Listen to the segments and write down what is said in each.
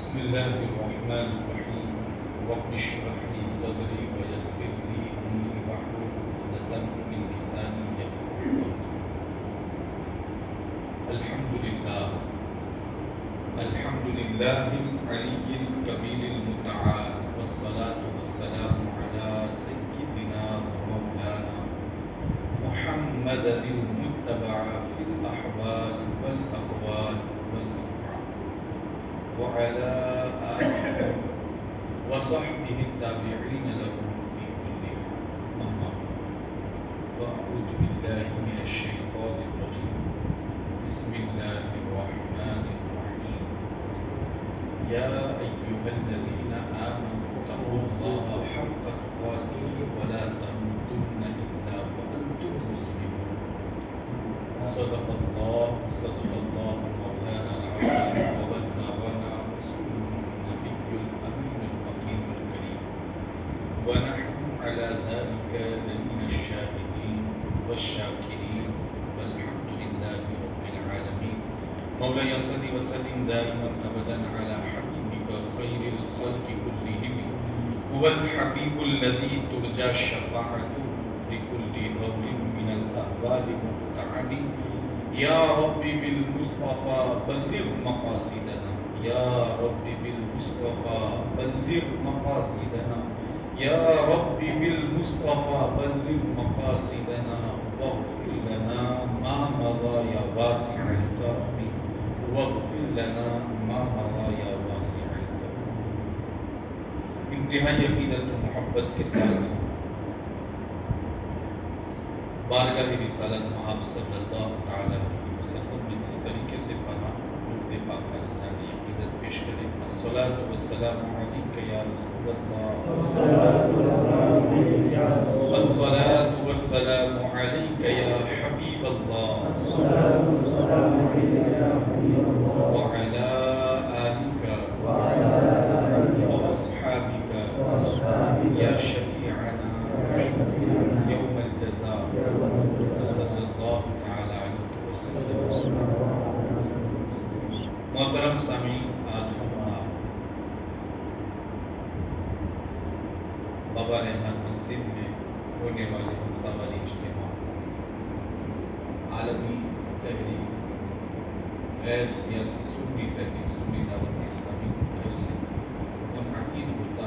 بسم الله الرحمن الرحيم رب اشرح لي صدري ويسر لي أمري واحلل عقدة من لساني يفقهوا قولي. الحمد لله العلي الكبير المتعال والصلاة والسلام على سيدنا ومولانا محمد المتبع في الأحوال والأقوال والأفعال وعلى آله وصحبه التابعين له في كل حال. أما بعد فأعوذ بالله من الشيطان الرجيم بسم الله الرحمن الرحيم يا أيها الذين آمنوا اتقوا الله حق تقاته ولا تموتن إلا وأنتم مسلمون. صدق الله مولانا العظيم وبلغنا رسوله النبي الأمين الحكيم الكريم ونحن على ذلك لمن الشاهدين والشاكرين والحمد لله رب العالمين. مولاي صل وسلم دائما أبدا على حبيبك خير الخلق كلهم هو الحبيب الذي ترجى شفاعته لكل هول من الأهوال مقتعد. يا رب بالمصطفى بلغ مقاصدنا يا رب بالمصطفى بلغ مقاصدنا يا رب بالمصطفى بلغ مقاصدنا واغفر لنا ما مضى يا واسع الكرم واغفر لنا ما مضى يا واسع الكرم. انتہائی عقیدت و محبت کے ساتھ بارگاہ رسالت محب صلی اللہ تعالی علیہ وسلم میں جس طریقے سے پناہ درود پاک کا نذرانہ عقیدت پیش کریں. الصلاۃ والسلام علیک یا رسول اللہ الصلاۃ والسلام علیک یا حبیب اللہ وعلی آلک واصحابک یا شفیعنا یوم الجزاء صلی اللہ تعالی علیہ وسلم. محترم سامعین، آج ہم بابا رحمان مسجد میں ہونے والے ہفتہ والی اجتماع عالمی تحریک غیر سیاسی سنی تحریک سنی دعوت اسلامی کی طرف سے منعقد ہوتا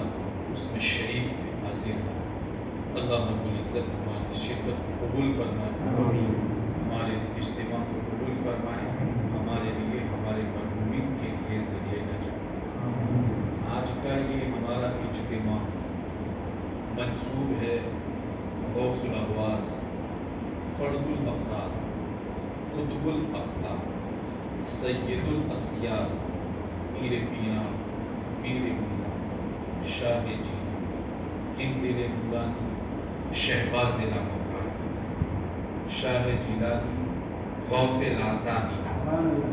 اس میں شریک ہے، حاضر ہے. اللہ رب العزت ہماری شرکت کو قبول فرمائے، ہمارے اس اجتماع کو قبول فرمائے، ہمارے لیے ہمارے مرحومین کے لیے ذریعہ نجات. آج کا یہ ہمارا اجتماع منسوب ہے غوث الاغواث فرد الافراد قطب الاقطاب سید الاسیاد پیر پیران پیر میاں شاہ جی قندیل نورانی شہباز لامکان شاہ جیلانی غوث العظامی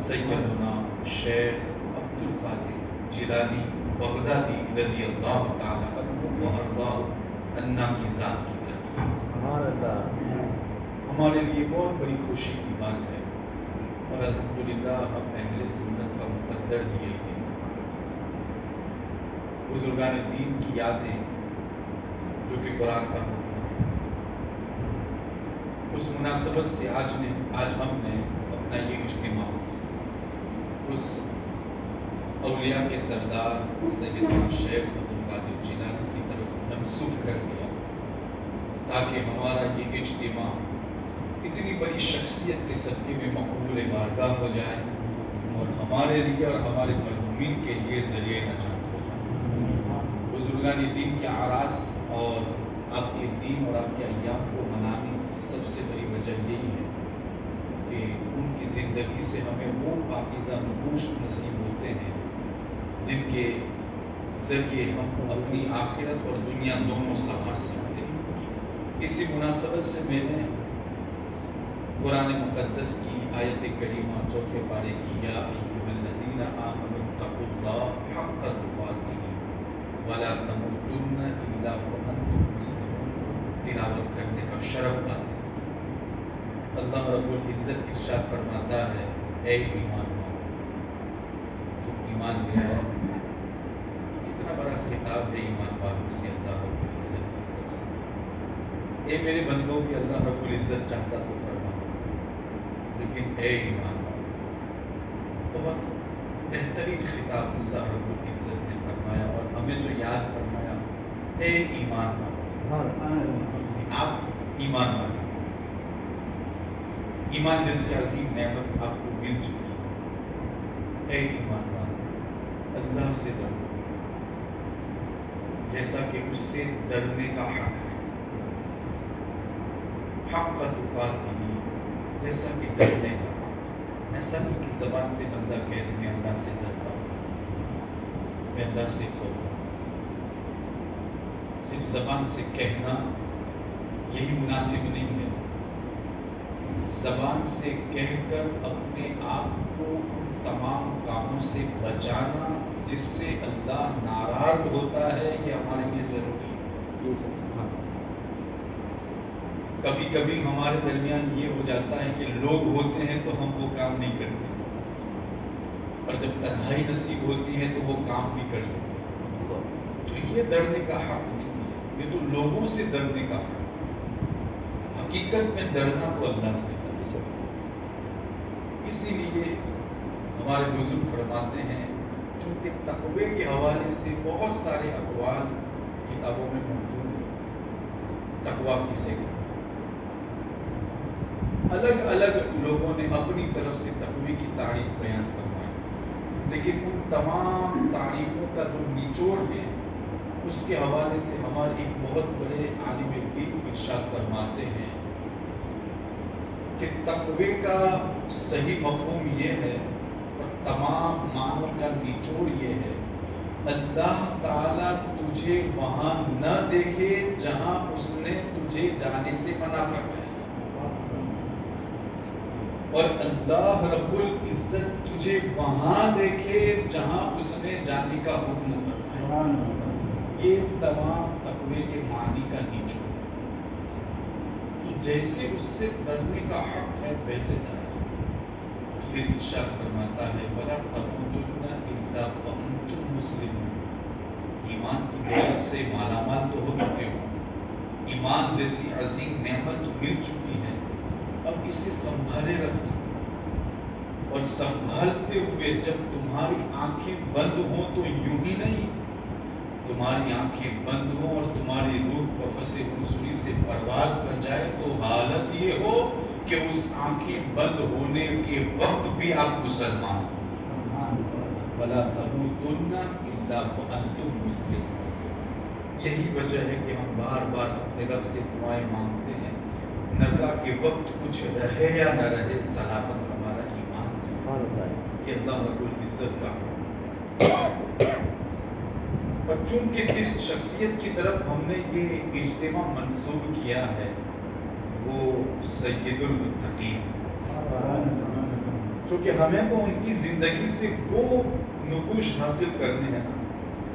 سیدنا شیخ عبدالقادر جیلانی بغدادی رضی اللہ تعالی عنہ وارضاہ انا کی ذات کی طرف. ہمارے لیے بہت بڑی خوشی کی بات ہے اور الحمدللہ ہم اہل سنت کا مقدر بھی یہی ہے. بزرگان دین کی یادیں جو کہ قرآن کا حکم ہے، اس مناسبت سے آج ہم نے اپنا یہ اجتماع اس اولیاء کے سردار سیدنا شیخ عبدالقادر جیلانی کی طرف منسوخ کر دیا تاکہ ہمارا یہ اجتماع اتنی بڑی شخصیت کے صدقے میں مقبول بارگاہ ہو جائے اور ہمارے لیے اور ہمارے مرحومین کے لیے ذریعہ نجات ہو جائے. بزرگان دین کے اعراس اور آپ کے دین اور آپ کے ایام کو منانے کی سب سے بڑی وجہ یہی ہے کہ ان کی زندگی سے ہمیں وہ پاکیزہ نقوش نصیب ہوتے ہیں جن کے ذریعے ہم اپنی آخرت اور دنیا دونوں سنوار سکتے ہیں. اسی مناسبت سے میں نے قرآن مقدس کی آیت کریمہ چوتھے پارے کی یا ایھا الذین آمنوا اتقوا اللہ حق تقاتہ ولا تموتن الا وانتم مسلمون تلاوت کرنے کا شرف حاصل. اللہ رب العزت ارشاد فرماتا ہے اے ایمان والو تم ایمان لے آؤ خطاب ہے ایمان والوں سے اللہ رب العزت کی طرف سے۔ اے میرے بندوں کی اللہ رب العزت چاہتا تو فرما، لیکن اے ایمان والوں، بہت بہترین خطاب اللہ رب العزت نے فرمایا اور ہمیں جو یاد فرمایا، اے ایمان والوں، آپ ایمان والوں، ایمان جیسی عظیم نعمت آپ کو مل چکی ہے۔ اے ایمان والوں، اللہ سے ڈرو جیسا کہ اس سے ڈرنے کا حق ہے، حق کا تقاتی، جیسا کہ ڈرنے کا حق۔ ایسا نہیں کہ زبان سے بندہ کہہ دے میں اللہ سے ڈرتا ہوں، میں اللہ سے خوف ہوں۔ صرف زبان سے کہنا یہی مناسب نہیں ہے۔ زبان سے کہہ کر اپنے آپ کو ان تمام کاموں سے بچانا جس سے اللہ ناراض ہوتا ہے، یہ ہمارے لیے ضروری ہے۔ کبھی کبھی ہمارے درمیان یہ ہو جاتا ہے کہ لوگ ہوتے ہیں تو ہم وہ کام نہیں کرتے، اور جب تنہائی نصیب ہوتی ہے تو وہ کام بھی کر لیتے ہیں۔ تو یہ ڈرنے کا حق نہیں ہے، یہ تو لوگوں سے ڈرنے کا حق ہے۔ حقیقت میں ڈرنا تو اللہ سے ہے۔ اسی لیے ہمارے بزرگ فرماتے ہیں، چونکہ تقوی کے حوالے سے بہت سارے اقوال کتابوں میں موجود ہیں۔ تقوی کسے کہتے ہیں؟ الگ الگ لوگوں نے اپنی طرف سے تقوی کی تعریف بیان فرمائی، لیکن ان تمام تعریفوں کا جو نچوڑ ہے اس کے حوالے سے ہمارے ایک بہت بڑے عالم دین ارشاد فرماتے ہیں کہ تقوی کا صحیح مفہوم یہ ہے اور تمام معنوں کا نچوڑ یہ ہے، اللہ تعالیٰ تجھے وہاں نہ دیکھے جہاں اس نے تجھے جانے سے منع فرمایا، اور اللہ رب العزت تجھے وہاں دیکھے جہاں اس نے جانے کا حکم فرمایا۔ یہ تمام تقوی کے معنی کا نچوڑ ہے۔ تو جیسے اس سے ڈرنے کا حق ہے ویسے ڈرنا۔ پھر ارشاد فرماتا ہے وَلَا تَمُوتُنَّ إِلَّا وَأَنْتُمْ مُسْلِمُونَ۔ ایمان کی دولت سے مالا مال تو ہو چکے ہو، ایمان جیسی عظیم نعمت مل چکی ہے، اب اسے سنبھالے رکھنا، اور سنبھالتے ہوئے جب تمہاری آنکھیں بند ہوں تو یوں ہی نہیں، تمہاری آنکھیں بند ہوں اور تمہاری روح قفس حضوری سے پرواز کر جائے تو حالت یہ ہو کہ اس آنکھیں بند ہونے کے وقت بھی آپ مسلمان ہوں۔ وَلَا تَمُوتُنَّ إِلَّا وَأَنْتُمْ مُسْلِمُونَ۔ یہی وجہ ہے کہ ہم بار بار اپنے رب سے دعائیں مانگتے ہیں، نزا کے وقت کچھ رہے یا نہ رہے سلامت ہمارا ایمان ہے، یہ اللہ رب العزت کا ہے۔ اور چونکہ جس شخصیت کی طرف ہم نے یہ اجتماع منسوب کیا ہے وہ سید المتقین، چونکہ ہمیں تو ان کی زندگی سے وہ نقوش حاصل کرنے ہیں،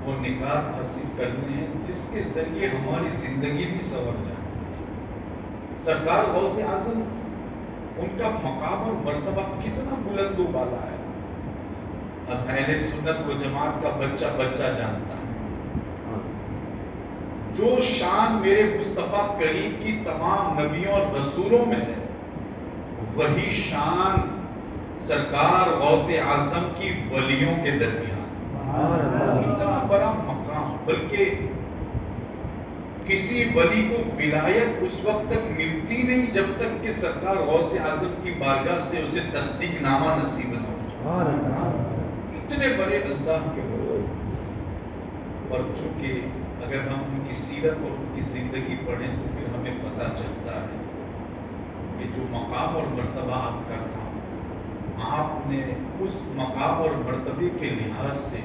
وہ نکات حاصل کرنے ہیں جس کے ذریعے ہماری زندگی بھی سنور جائے۔ سرکار غوث اعظم، ان کا مقام اور مرتبہ کتنا بلند و بالا ہے، اب اہل سنت و جماعت کا بچہ بچہ جانتا ہے۔ جو شان میرے مصطفیٰ کریم کی تمام نبیوں اور رسولوں میں ہے، وہی شان سرکار غوث اعظم کی ولیوں کے درمیان، اتنا بڑا مقام، بلکہ کسی ولی کو ولایت اس وقت تک ملتی نہیں جب تک کہ سرکار غوث اعظم کی بارگاہ سے اسے تصدیق نامہ نصیب نہ ہو۔ اتنے بڑے اللہ کے ولی، اور چونکہ اگر ہم ان کی سیرت اور ان کی زندگی پڑھیں تو پھر ہمیں پتہ چلتا ہے کہ جو مقام اور مرتبہ آپ کا تھا، آپ نے اس مقام اور مرتبے کے لحاظ سے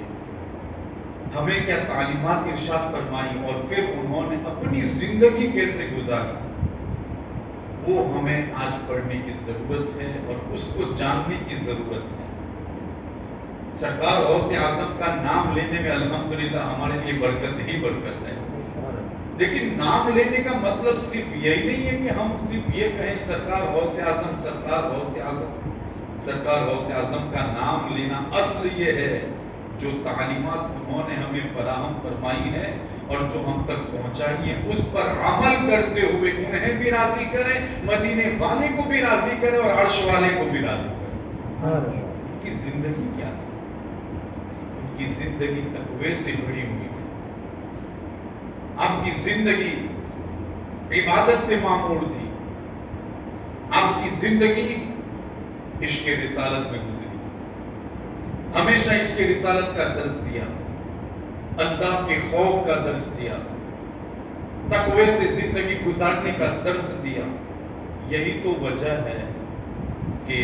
ہمیں کیا تعلیمات ارشاد فرمائی اور پھر انہوں نے اپنی زندگی کیسے گزاری، وہ ہمیں آج پڑھنے کی ضرورت ہے اور اس کو جاننے کی ضرورت ہے۔ سرکار غوث اعظم کا نام لینے میں الحمدللہ ہمارے لیے برکت ہی برکت ہے، لیکن نام لینے کا مطلب صرف یہی نہیں ہے کہ ہم صرف یہ کہیں سرکار غوث اعظم، سرکار غوث اعظم۔ سرکار غوث اعظم کا نام لینا اصل یہ ہے جو تعلیمات انہوں نے ہمیں فراہم فرمائی ہے اور جو ہم تک پہنچائی ہے اس پر عمل کرتے ہوئے انہیں بھی راضی کریں، مدینے والے کو بھی راضی کریں اور عرش والے کو بھی راضی کریں۔ ان کی زندگی کیا تھی؟ ان کی زندگی تقوی سے بھری ہوئی تھی۔ آپ کی زندگی عبادت سے معمور تھی۔ آپ کی زندگی عشق رسالت میں گزری، ہمیشہ عشق رسالت کا درس دیا، اللہ کے خوف کا درس دیا، تقوی سے زندگی گزارنے کا درس دیا۔ یہی تو وجہ ہے کہ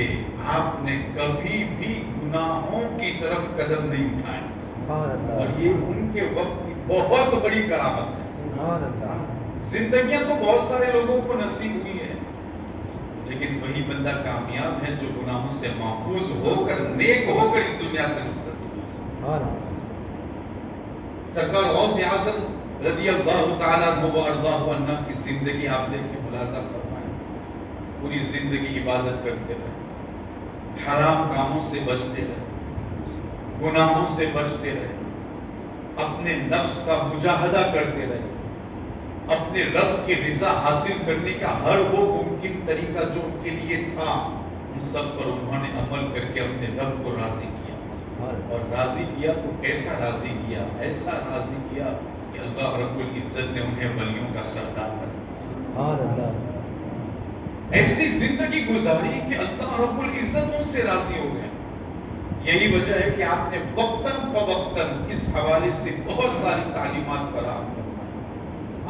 آپ نے کبھی بھی گناہوں کی طرف قدم نہیں اٹھائے، اور یہ ان کے وقت کی بہت بڑی کرامت ہے۔ زندگیاں تو بہت سارے لوگوں کو نصیب ہوئی ہے، لیکن وہی بندہ کامیاب ہے جو گناہوں سے محفوظ ہو کر، نیک ہو کر اس دنیا سے رخصت ہوا۔ سرکار غوث اعظم رضی اللہ تعالیٰ عنہ وارضاہ عنہ کی زندگی آپ دیکھیں، ملاحظہ فرمائیں، پوری زندگی عبادت کرتے رہے، حرام کاموں سے بچتے رہے، گناہوں سے بچتے رہے، اپنے نفس کا مجاہدہ کرتے رہے، اپنے رب کی رضا حاصل کرنے کا ہر وہ ممکن طریقہ جو ان کے لیے تھا، ان سب پر انہوں نے عمل کر کے اپنے رب کو راضی کیا، اور راضی کیا تو ایسا راضی کیا، ایسا راضی کیا کہ اللہ رب العزت نے انہیں ولیوں کا سردار بنا، ایسی زندگی گزاری کہ اللہ رب العزت ان سے راضی ہو گئے۔ یہی وجہ ہے کہ آپ نے وقتاً فوقتاً اس حوالے سے بہت ساری تعلیمات فراہم کی۔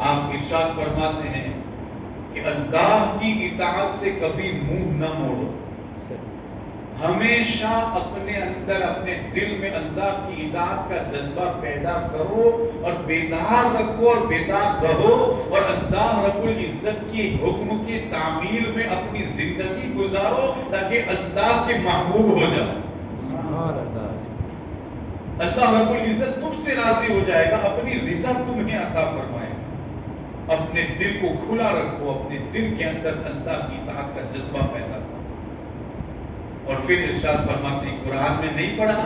آپ ارشاد فرماتے ہیں کہ اللہ کی اطاعت سے کبھی منہ نہ موڑو، ہمیشہ اپنے اندر، اپنے دل میں اللہ کی اطاعت کا جذبہ پیدا کرو اور بیدار رکھو اور بیدار رہو، اور اللہ رب العزت کی حکم کی تعمیل میں اپنی زندگی گزارو تاکہ اللہ کے محبوب ہو جاؤ۔ اللہ رب العزت تم سے راضی ہو جائے گا، اپنی رضا تمہیں عطا فرمائے۔ اپنے دل کو کھلا رکھو، اپنے دل کے اندر اللہ کی اطاعت کا جذبہ پیدا کرو۔ اور پھر ارشاد فرماتے ہیں، قرآن میں نہیں پڑھا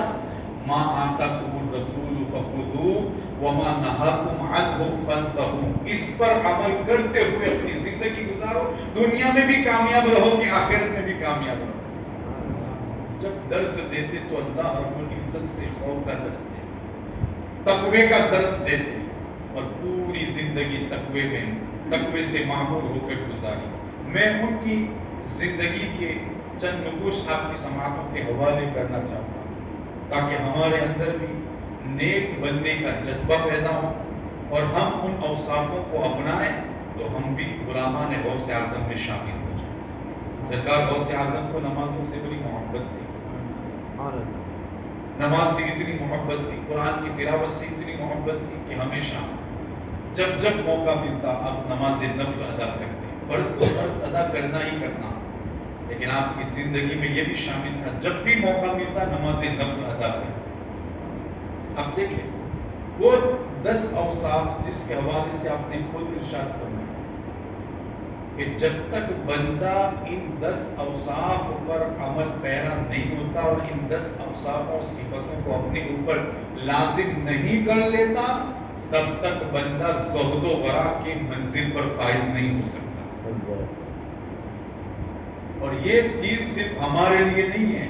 ما آتاکم الرسول فخذوہ وما نہاکم عنہ فانتہوا، اس پر عمل کرتے ہوئے اپنی زندگی گزارو، دنیا میں بھی کامیاب رہو گے، آخرت میں بھی کامیاب رہو۔ جب درس دیتے تو اللہ رب العزت سے خوف کا درس دیتے، تقوی کا درس دیتے، اور پوری زندگی تقوی میں، تقوی سے معمور ہو کر گزاری۔ میں ان کی زندگی کے چند نقوش آپ کی سماعتوں کے حوالے کرنا چاہتا ہوں تاکہ ہمارے اندر بھی نیک بننے کا جذبہ پیدا ہو اور ہم ان اوصافوں کو اپنائیں تو ہم بھی غلامان غوث اعظم میں شامل ہو جائیں۔ سرکار غوث اعظم کو نمازوں سے بڑی محبت تھی، نماز سے اتنی محبت تھی، قرآن کی تلاوت سے اتنی محبت تھی کہ ہمیشہ جب جب موقع ملتا آپ نماز نفل ادا کرتے، فرض تو فرض ادا کرنا ہی کرنا، لیکن آپ کی زندگی میں یہ بھی شامل تھا جب بھی موقع ملتا نماز نفل ادا کرتے۔ اب دیکھیں وہ 10 اوصاف جس کے حوالے سے آپ نے خود ارشاد کرنا کہ جب تک بندہ ان 10 اوصاف پر عمل پیرا نہیں ہوتا اور ان 10 اوصاف اور صفتوں کو اپنے اوپر لازم نہیں کر لیتا، تب تک بندہ زہد و ورع کی منزل پر فائز نہیں ہو سکتا۔ اور یہ چیز صرف ہمارے لیے نہیں ہے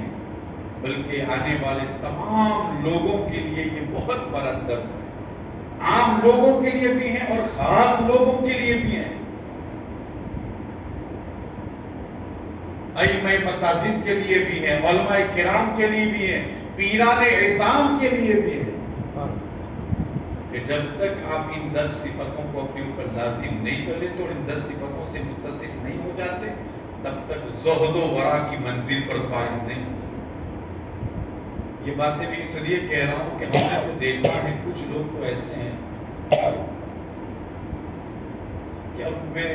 بلکہ آنے والے تمام لوگوں کے لیے یہ بہت بڑا درس ہے، عام لوگوں کے لیے بھی ہیں اور خاص لوگوں کے لیے بھی ہیں، ائمہ مساجد کے لیے بھی ہیں، علماء کرام کے لیے بھی ہیں، پیران عظام کے لیے بھی ہیں، کہ جب تک آپ ان 10 صفتوں کو اپنے اوپر لازم نہیں کر لیتے اور ان 10 صفتوں سے متصف نہیں ہو جاتے تب تک زہد و ورع کی منزل پر فائز نہیں ہو سکتے۔ یہ باتیں بھی اس لیے کہہ رہا ہوں کہ ہم نے تو دیکھا ہے کچھ لوگ تو ایسے ہیں کہ اب میں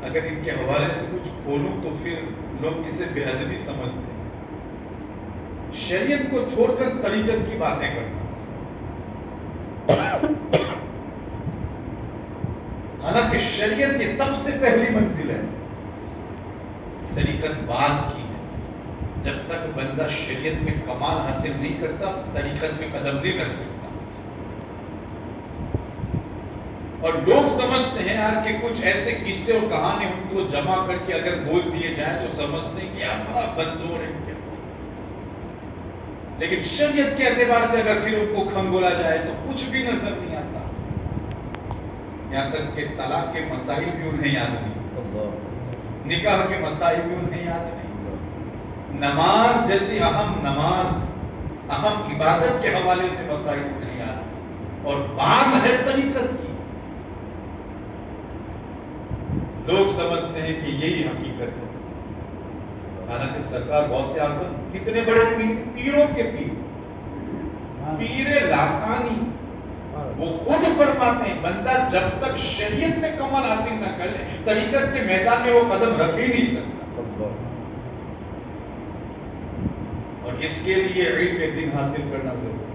اگر ان کے حوالے سے کچھ کھولوں تو پھر لوگ اسے بے ادبی سمجھتے ہیں، شریعت کو چھوڑ کر طریقت کی باتیں کرنا، حالانکہ شریعت کی سب سے پہلی منزل ہے، طریقت بعد کی ہے۔ جب تک تک بندہ شریعت میں کمال حاصل نہیں کرتا طریقت میں قدم نہیں رکھ سکتا. اور لوگ سمجھتے ہیں یار کہ کچھ ایسے قصے اور کہانی ان کو جمع کر کے اگر بول دیے جائیں تو سمجھتے ہیں کہ یار بڑا بددور ہے. لیکن شریعت کے اعتبار سے اگر پھر ان کو کھنگولا جائے تو کچھ بھی نظر نہیں آتا. یہاں تک کہ طلاق کے مسائل بھی انہیں یاد نہیں, نکاح کے مسائل بھی انہیں یاد نہیں, نماز جیسی نماز اہم عبادت کے حوالے سے مسائل انہیں یاد نہیں. اور بات ہے طریقت کی, لوگ سمجھتے ہیں کہ یہی حقیقت ہے. حالانکہ سرکار غوث اعظم کتنے بڑے پیروں کے پیر لاشانی, وہ خود فرماتے ہیں بندہ جب تک شریعت میں کمال حاصل نہ کر لے طریقت کے میدان میں وہ قدم رکھ ہی نہیں سکتا. اور اس کے لیے علم دین حاصل کرنا ضروری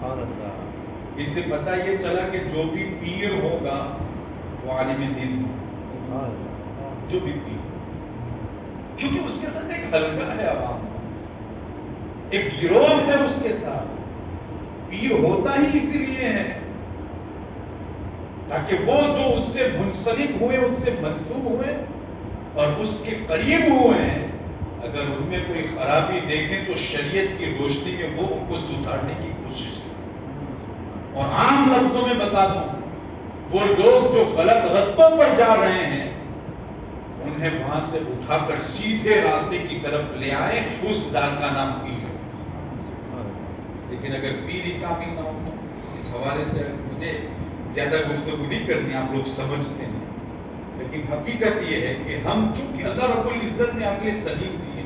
ہے. اس سے پتہ یہ چلا کہ جو بھی پیر ہوگا وہ عالم دین ہوگا, جو بھی پیر, کیونکہ اس کے ساتھ ایک حلقہ ہے عوام, ایک گروہ ہے اس کے ساتھ. پیر ہوتا ہی اسی لیے ہے تاکہ وہ جو اس سے منسلک ہوئے, اس سے منسوب ہوئے اور اس کے قریب ہوئے ہیں, اگر ان میں کوئی خرابی دیکھیں تو شریعت کی روشنی میں وہ ان کو سدھارنے کی کوشش کریں. اور عام لفظوں میں بتا دوں, وہ لوگ جو غلط رستوں پر جا رہے ہیں انہیں وہاں سے اٹھا کر سیدھے راستے کی طرف لے آئے, اس ذات کا نام پیر ہے. لیکن اگر پیر ہی کامل نہ ہو تو اس حوالے سے مجھے زیادہ گفتگو نہیں کرنی, آپ لوگ سمجھتے ہیں. لیکن حقیقت یہ ہے کہ ہم چونکہ اللہ رب العزت نے عقل سلیم دی ہے,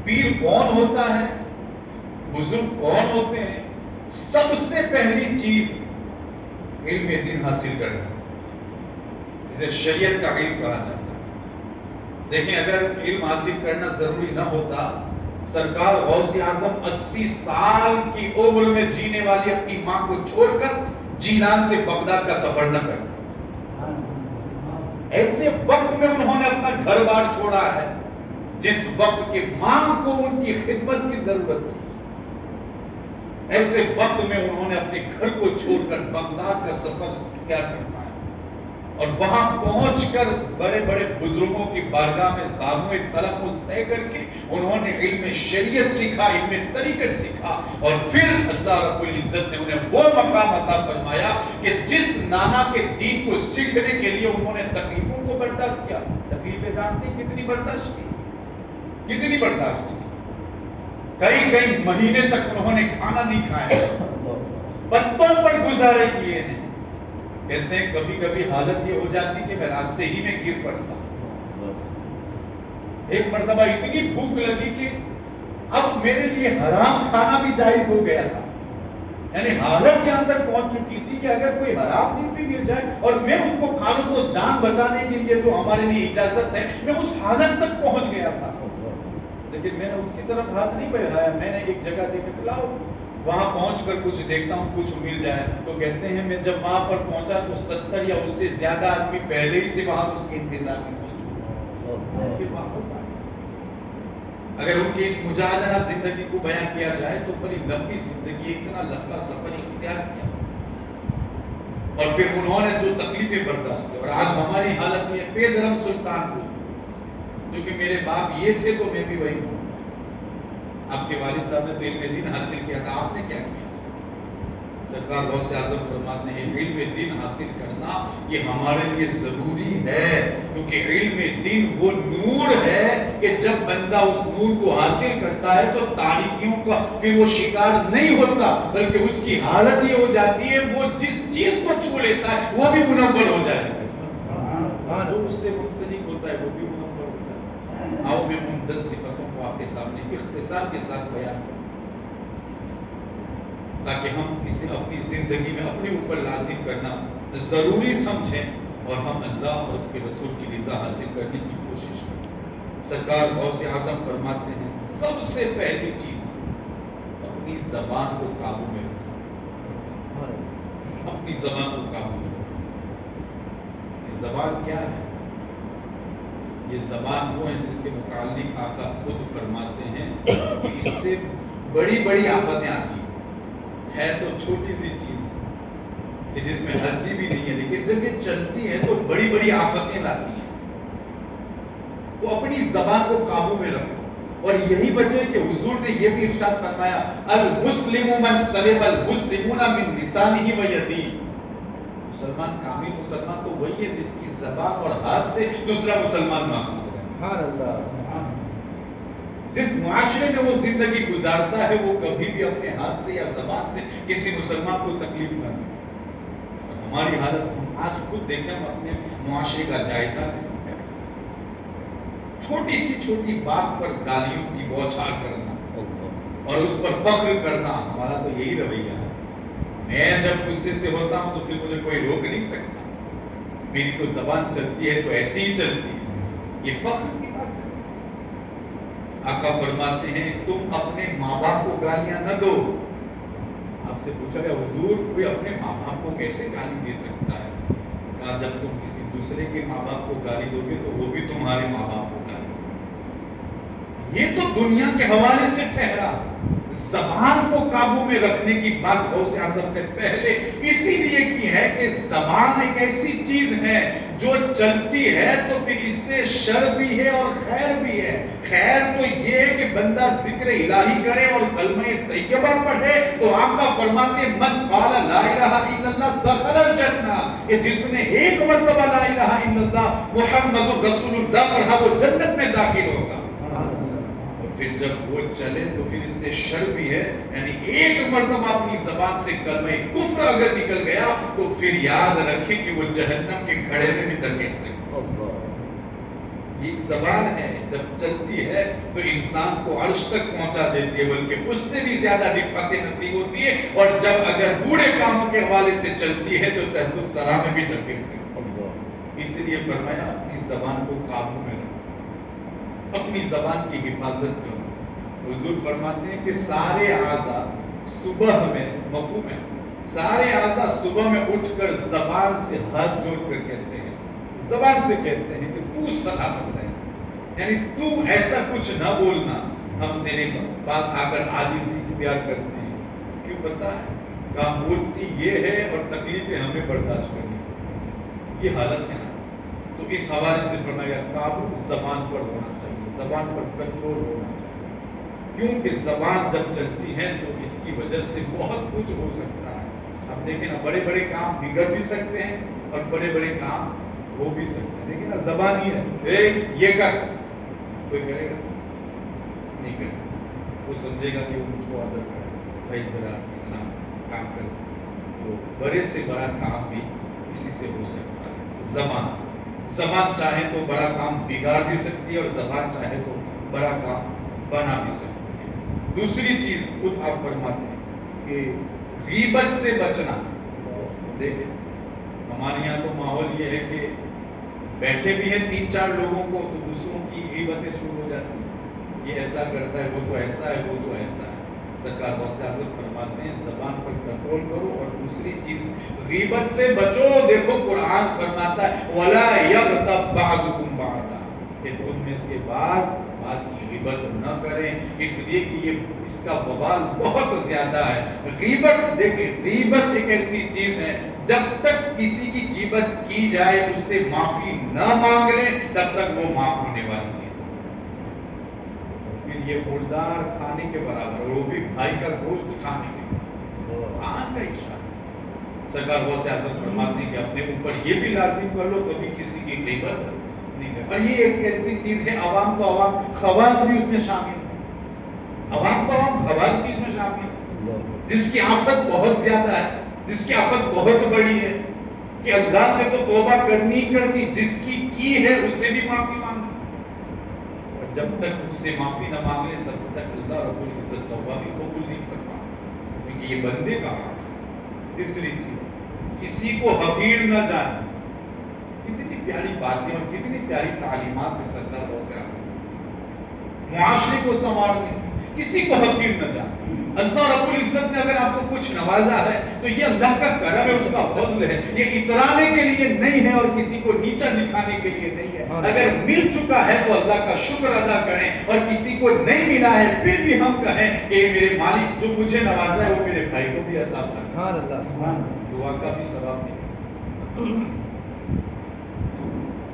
پیر کون ہوتا ہے, بزرگ کون ہوتے ہیں, سب سے پہلی چیز علم دین حاصل کرنا, جسے شریعت کا علم کہا جاتا ہے. دیکھیں اگر علم حاصل کرنا ضروری نہ ہوتا, سرکار غوث اعظم 80 سال کی عمر میں جینے والی اپنی ماں کو چھوڑ کر جیلان سے بغداد کا سفر نہ کرتے. ایسے وقت میں انہوں نے اپنا گھر بار چھوڑا ہے جس وقت کی ماں کو ان کی خدمت کی ضرورت تھی. ایسے وقت میں انہوں نے اپنے گھر کو چھوڑ کر بغداد کا سفر کیا کرنا ہے, اور وہاں پہنچ کر بڑے بڑے بزرگوں کی بارگاہ میں سامنے تلفظ طے کر کے انہوں نے علم شریعت سیکھا, علم طریقت سیکھا. اور پھر اللہ رب العزت نے انہیں وہ مقام عطا فرمایا کہ جس نانا کے دین کو سیکھنے کے لیے انہوں نے تکلیفوں کو برداشت کیا. تکلیفیں جانتے ہیں کتنی برداشت کی, کتنی برداشت کی. کئی مہینے تک انہوں نے کھانا نہیں کھایا, پتوں پر گزارے کیے ہیں. کہتے ہیں کبھی کبھی حالت یہ ہو جاتی کہ میں راستے ہی میں گر پڑتا. ایک مرتبہ اتنی بھوک لگی کہ اب میرے لیے حرام کھانا بھی جائز ہو گیا تھا. یعنی حالت یہاں تک پہنچ چکی تھی کہ اگر کوئی حرام چیز بھی مل جائے اور میں اس کو کھا لوں تو جان بچانے کے لیے جو ہمارے لیے اجازت ہے, میں اس حالت تک پہنچ گیا تھا. لیکن میں نے اس کی طرف ہاتھ نہیں بڑھایا. میں نے ایک جگہ دیکھا لاؤ وہاں پہنچ کر کچھ دیکھتا ہوں کچھ مل جائے. تو کہتے ہیں میں جب وہاں پر پہنچا تو 70 یا اس سے زیادہ آدمی پہلے ہی سے وہاں اس کے انتظار میں موجود, پھر واپس آ گئے. اگر ان کی اس مجاہدہ زندگی کو بیان کیا جائے تو بڑی لمبی زندگی, اتنا لمبا سفر اختیار کیا, اور پھر انہوں نے جو تکلیفیں برداشت کی. اور آج ہماری حالت یہ بے درم سلطان کو, چونکہ میرے باپ یہ تھے تو میں بھی وہی ہوں. آپ کے والد صاحب نے تو علم دین حاصل کیا تھا, آپ نے کیا کیا؟ سرکار غوث اعظم فرماتے ہیں علم دین حاصل کرنا یہ ہمارے لیے ضروری ہے, کیونکہ علم دین وہ نور ہے کہ جب بندہ اس نور کو حاصل کرتا ہے تو تاریکیوں کا پھر وہ شکار نہیں ہوتا, بلکہ اس کی حالت یہ ہو جاتی ہے وہ جس چیز کو چھو لیتا ہے وہ بھی منور ہو جائے گا, جو اس سے منسلک ہوتا ہے وہ بھی منور ہوتا ہے. آؤ میں ان 10 صفتوں کو آپ کے سامنے اختصار کے ساتھ بیان کروں تاکہ ہم اسے اپنی زندگی میں اپنے اوپر لازم کرنا ضروری سمجھیں اور ہم اللہ اور اس کے رسول کی رضا حاصل کرنے کی کوشش کریں. سرکار غوث اعظم فرماتے ہیں سب سے پہلی چیز اپنی زبان کو قابو میں رکھنا, اپنی زبان کو قابو میں رکھنا. یہ زبان کیا ہے؟ یہ زبان وہ ہے جس کے متعلق آقا خود فرماتے ہیں کہ اس سے بڑی بڑی آفتیں آتی ہیں. ہے تو چھوٹی سی چیز کہ جس میں ہستی بھی نہیں ہے، لیکن جب یہ چلتی ہے تو بڑی بڑی آفتیں لاتی ہیں. تو اپنی زبان کو قابو میں رکھو. اور یہی وجہ ہے کہ حضور نے یہ بھی ارشاد فرمایا المسلم من سلم المسلمون من لسانہ و یدہ. مسلمان، کامل مسلمان تو وہی ہے جس کی زبان اور ہاتھ سے دوسرا مسلمان محفوظ ہے. سبحان اللہ. جس معاشرے میں وہ زندگی گزارتا ہے وہ کبھی بھی اپنے ہاتھ سے یا زبان سے کسی مسلمان کو تکلیف نہ دے. اور ہماری حالت ہم آج خود دیکھیں، ہم اپنے معاشرے کا جائزہ لیں. چھوٹی سی چھوٹی بات پر گالیوں کی بوچھار کرنا اور اس پر فخر کرنا، ہمارا تو یہی رویہ ہے. میں جب غصے سے ہوتا ہوں تو پھر مجھے کوئی روک نہیں سکتا. میری تو زبان چلتی ہے تو ایسی ہی چلتی ہے. یہ فخر کی بات ہے. آقا فرماتے ہیں تم اپنے ماں باپ کو گالیاں نہ دو. آپ سے پوچھا گیا حضور کوئی اپنے ماں باپ کو کیسے گالی دے سکتا ہے؟ کہا جب تم کسی دوسرے کے ماں باپ کو گالی دو گے تو وہ بھی تمہارے ماں باپ کو گالی دو گے. یہ تو دنیا کے حوالے سے ٹھہرا. زبان کو قابو میں رکھنے کی بات غوث اعظم نے پہلے اسی لیے کی ہے کہ زبان ایک ایسی چیز ہے جو چلتی ہے تو پھر اس سے شر بھی ہے اور خیر بھی ہے. خیر تو یہ ہے کہ بندہ ذکر الہی کرے اور کلمہ طیبہ پڑھے تو آقا فرماتے من قال لا الہ الا اللہ دخل الجنہ، کہ جس نے ایک مرتبہ لا الہ الا اللہ محمد رسول اللہ پڑھا وہ جنت میں داخل ہوگا. پھر جب وہ چلے تو پھر اس سے شر بھی ہے. یعنی ایک مرتبہ اپنی زبان سے کلمہ کفر اگر نکل گیا تو پھر یاد رکھیں کہ وہ جہنم کے گھڑے میں بھی دھکیل سکتا. یہ ایک زبان ہے جب چلتی ہے تو انسان کو عرش تک پہنچا دیتی ہے، بلکہ اس سے بھی زیادہ رفعت نصیب ہوتی ہے. اور جب اگر بوڑھے کاموں کے حوالے سے چلتی ہے تو تحت الثری میں بھی دھکیل سکتی ہے. اس لیے فرمایا اپنی زبان کو قابو میں رکھو، اپنی زبان کی حفاظت کرو. حضور فرماتے ہیں کہ سارے اعضاء صبح میں مفہوم ہے، سارے اعضاء صبح میں اٹھ کر زبان سے ہاتھ جوڑ کر کہتے ہیں، زبان سے کہتے ہیں کہ تو سلامت رہے. یعنی تو ایسا کچھ نہ بولنا. ہم تیرے پاس آ کر عاجزی اختیار کرتے ہیں. کیوں پتہ ہے؟ کام بولتی یہ ہے اور تکلیفیں ہمیں برداشت کرنی. یہ حالت ہے نا. تو اس حوالے سے فرمایا قابو زبان پر ہونا چاہیے، زبان پر کنٹرول ہونا چاہیے. کیونکہ زبان جب چلتی ہے تو اس کی وجہ سے بہت کچھ ہو سکتا ہے. اب دیکھیں نا، بڑے بڑے کام بگڑ بھی سکتے ہیں اور بڑے بڑے کام ہو بھی سکتے ہیں. دیکھیں نا، زبان ہی ہے یہ کر، کوئی کرے گا نہیں کرے گا. وہ سمجھے گا کہ وہ مجھ کو آدر کرے، بھائی ذرا اتنا کام کر. تو بڑے سے بڑا کام بھی اسی سے ہو سکتا ہے. زبان چاہے تو بڑا کام بگاڑ بھی سکتی ہے اور زبان چاہے تو بڑا کام بنا بھی سکتی ہے. دوسری چیز خود آپ فرماتے ہیں کہ غیبت سے بچنا. دیکھیں ہمارے یہاں تو ماحول یہ ہے کہ بیٹھے بھی ہیں 3-4 لوگوں کو تو دوسروں کی غیبتیں شروع ہو جاتی ہیں. یہ ایسا کرتا ہے، وہ تو ایسا ہے، وہ تو ایسا ہے. سرکار غوث اعظم فرماتے ہیں زبان پر کنٹرول کرو. اور دوسری چیز غیبت سے بچو. دیکھو قرآن فرماتا ہے وَلَا يَغْتَبْ بَعْضُكُمْ بَعْضًا، کہ تم میں سے بعض کی غیبت نہ کریں، اس لیے کہ یہ اس کا وبال بہت زیادہ ہے. غیبت، دیکھیں غیبت ایک ایسی چیز ہے جب تک کسی کی غیبت کی جائے اس سے معافی نہ مانگ لیں تب تک وہ معاف ہونے والی چیز ہے. پھر یہ مردار کھانے کے برابر، وہ بھی بھائی کا گوشت کھانے کے قرآن کا اشارہ. سرکار غوث اعظم فرماتے ہیں کہ اپنے اوپر یہ بھی لازم کر لو کبھی کسی کی غیبت نہیں کر. اور یہ ایک ایسی چیز ہے، عوام تو عوام، خواص بھی اس میں شامل ہے. عوام تو عوام، خواص بھی اس میں شامل ہے. جس کی آفت بہت زیادہ ہے، جس کی آفت بہت بڑی ہے کہ اللہ سے تو توبہ کرنی ہی کرنی، جس کی ہے اس سے بھی معافی مانگنی. اور جب تک اس سے معافی نہ مانگ لیں تب تک اللہ رب العزت توبہ بھی قبول نہیں کر پاتا، کیونکہ یہ بندے کا حق ہے. تیسری چیز، کسی کو حقیر نہ جانے. کتنی پیاری باتیں اور کتنی پیاری تعلیمات ہیں سرکار غوث اعظم. معاشرے کو سنوارنے، کسی کو حقیر نہ جانے. اللہ رب العزت نے اگر آپ کو کچھ نوازا ہے تو یہ اللہ کا کرم ہے, اس کا فضل ہے. یہ اترانے کے لیے نہیں ہے اور کسی کو نیچا دکھانے کے لیے نہیں ہے. اگر مل چکا ہے تو اللہ کا شکر ادا کریں, اور کسی کو نہیں ملا ہے پھر بھی ہم کہیں کہ میرے مالک جو مجھے نوازا ہے وہ میرے بھائی کو بھی عطا فرمائے. دعا کا بھی ثواب ملے.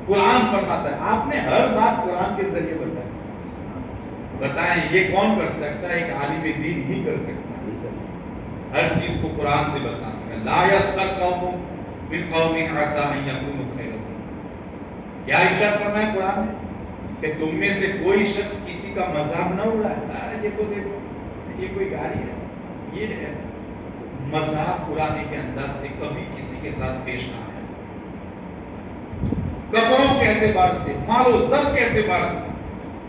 قرآن فرماتا ہے, آپ نے ہر بات قرآن کے ذریعے بتائیں یہ کون کر سکتا ہے؟ ایک عالم دین ہی کر سکتا ہے. ہر چیز کو قرآن سے بتانا ہے. لا یسخر قوم من قوم عسى ان يكونوا خيرا منهم. کیا ارشاد فرمایا قرآن نے کہ تم میں سے کوئی شخص کسی کا مذاق نہ اڑائے. یہ تو دیکھو یہ کوئی گالی ہے, یہ ایسا مذاق اڑانے کے انداز سے کبھی کسی کے ساتھ پیش نہ آیا. کپڑوں کے اعتبار سے, مال و زر کے اعتبار سے,